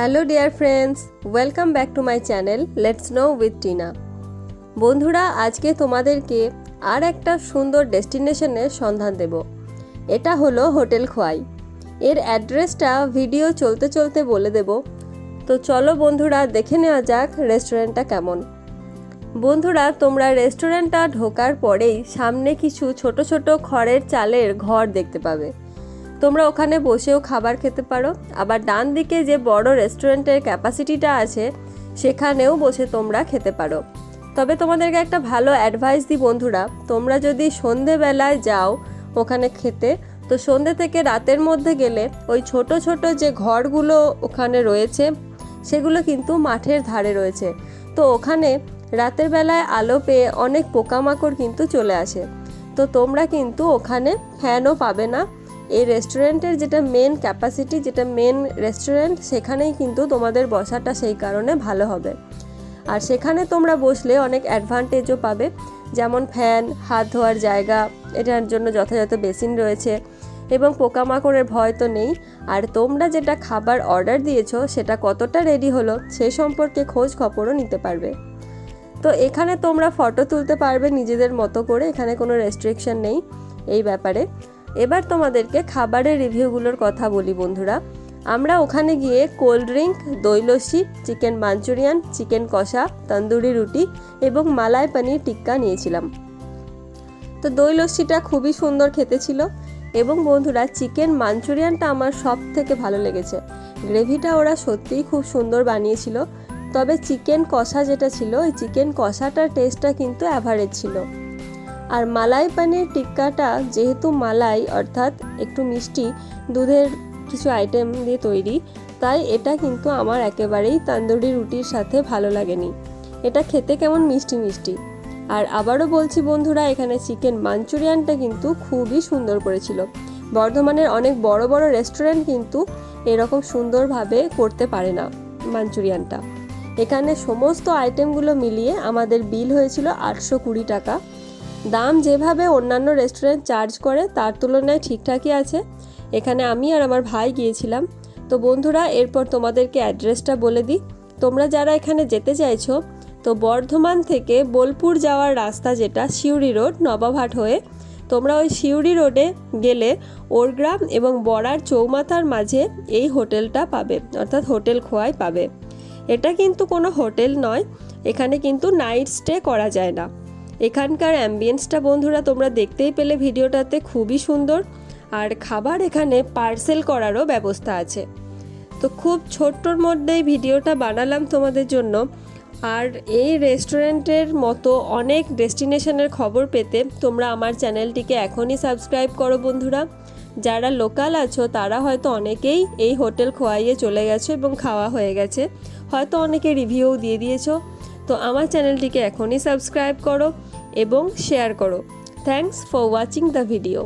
Hello dear friends, welcome back to my channel let's know with Tina. বন্ধুরা, আজকে তোমাদেরকে আর একটা সুন্দর ডেস্টিনেশনের সন্ধান দেব। এটা হলো হোটেল খোয়াই। এর অ্যাড্রেসটা ভিডিও চলতে চলতে বলে দেব। তো চলো বন্ধুরা, দেখে নেওয়া যাক রেস্টুরেন্টটা কেমন। বন্ধুরা, তোমরা রেস্টুরেন্টটা ঢোকার পরেই সামনে কিছু ছোট ছোট খড়ের চালের ঘর দেখতে পাবে। তোমরা ওখানে বসেও খাবার খেতে পারো, আবার ডান দিকে যে বড় রেস্টুরেন্টের ক্যাপাসিটিটা আছে সেখানেও বসে তোমরা খেতে পারো। তবে তোমাদেরকে একটা ভালো অ্যাডভাইস দিই বন্ধুরা, তোমরা যদি সন্ধেবেলায় যাও ওখানে খেতে, তো সন্ধে থেকে রাতের মধ্যে গেলে ওই ছোট ছোট যে ঘরগুলো ওখানে রয়েছে সেগুলো কিন্তু মাঠের ধারে রয়েছে। তো ওখানে রাতের বেলায় আলো পেয়ে অনেক পোকামাকড় কিন্তু চলে আসে। তো তোমরা কিন্তু ওখানে ফ্যানও পাবে না। এই রেস্টুরেন্টের যেটা মেন ক্যাপাসিটি, যেটা মেন রেস্টুরেন্ট, সেখানেই কিন্তু তোমাদের বসাটা সেই কারণে ভালো হবে। আর সেখানে তোমরা বসলে অনেক অ্যাডভান্টেজও পাবে, যেমন ফ্যান, হাত ধোয়ার জায়গা, এটার জন্য যথাযথ বেসিন রয়েছে এবং পোকামাকড়ের ভয় তো নেই। আর তোমরা যেটা খাবার অর্ডার দিয়েছো সেটা কতটা রেডি হলো সে সম্পর্কে খোঁজ খবরও নিতে পারবে। তো এখানে তোমরা ফটো তুলতে পারবে নিজেদের মতো করে, এখানে কোনো রেস্ট্রিকশন নেই এই ব্যাপারে। এবার তোমাদেরকে খাবারের রিভিউগুলোর কথা বলি বন্ধুরা। আমরা ওখানে গিয়ে কোল্ড ড্রিঙ্ক, দই লস্যি, চিকেন মাঞ্চুরিয়ান, চিকেন কষা, তন্দুরি রুটি এবং মালাই পনির টিক্কা নিয়েছিলাম। তো দই লস্যিটা খুবই সুন্দর খেতে ছিল এবং বন্ধুরা চিকেন মাঞ্চুরিয়ানটা আমার সব থেকে ভালো লেগেছে। গ্রেভিটা ওরা সত্যিই খুব সুন্দর বানিয়েছিল। তবে চিকেন কষা যেটা ছিল, ওই চিকেন কষাটার টেস্টটা কিন্তু অ্যাভারেজ ছিল। আর মালাই পনির টিক্কাটা যেহেতু মালাই অর্থাৎ একটু মিষ্টি দুধের কিছু আইটেম দিয়ে তৈরি, তাই এটা কিন্তু আমার একেবারেই তন্দুরি রুটির সাথে ভালো লাগেনি। এটা খেতে কেমন মিষ্টি মিষ্টি। আর আবারও বলছি বন্ধুরা, এখানে চিকেন মাঞ্চুরিয়ানটা কিন্তু খুবই সুন্দর করেছিল। বর্ধমানের অনেক বড় বড় রেস্টুরেন্ট কিন্তু এরকম সুন্দরভাবে করতে পারে না মাঞ্চুরিয়ানটা। এখানে সমস্ত আইটেমগুলো মিলিয়ে আমাদের বিল হয়েছিল 820 টাকা। দাম যেভাবে অন্যান্য রেস্টুরেন্ট চার্জ করে তার তুলনায় ঠিকঠাকই আছে। এখানে আমি আর আমার ভাই গিয়েছিলাম। তো বন্ধুরা, এরপর তোমাদেরকে অ্যাড্রেসটা বলে দিই। তোমরা যারা এখানে যেতে চাইছো, তো বর্ধমান থেকে বোলপুর যাওয়ার রাস্তা যেটা সিউড়ি রোড, নবাবহাট হয়ে তোমরা ওই সিউড়ি রোডে গেলে ওরগ্রাম এবং বড়ার চৌমাথার মাঝে এই হোটেলটা পাবে, অর্থাৎ হোটেল খোয়াই পাবে। এটা কিন্তু কোনো হোটেল নয়, এখানে কিন্তু নাইট স্টে করা যায় না। এখানকার অ্যাম্বিয়েন্সটা বন্ধুরা তোমরা দেখতেই পেলে ভিডিওটাতে, খুবই সুন্দর। আর খাবার এখানে পার্সেল করারও ব্যবস্থা আছে। তো খুব ছোট্টর মধ্যেই ভিডিওটা বানালাম তোমাদের জন্য। আর এই রেস্টুরেন্টের মতো অনেক ডেস্টিনেশনের খবর পেতে তোমরা আমার চ্যানেলটিকে এখনই সাবস্ক্রাইব করো বন্ধুরা। যারা লোকাল আছো তারা হয়তো অনেকেই এই হোটেল খোয়াইয়ে চলে গেছো এবং খাওয়া হয়ে গেছে, হয়তো অনেকে রিভিউ দিয়ে দিয়েছো। তো আমার চ্যানেলটিকে এখনই সাবস্ক্রাইব করো এবং শেয়ার করো। Thanks for watching the video.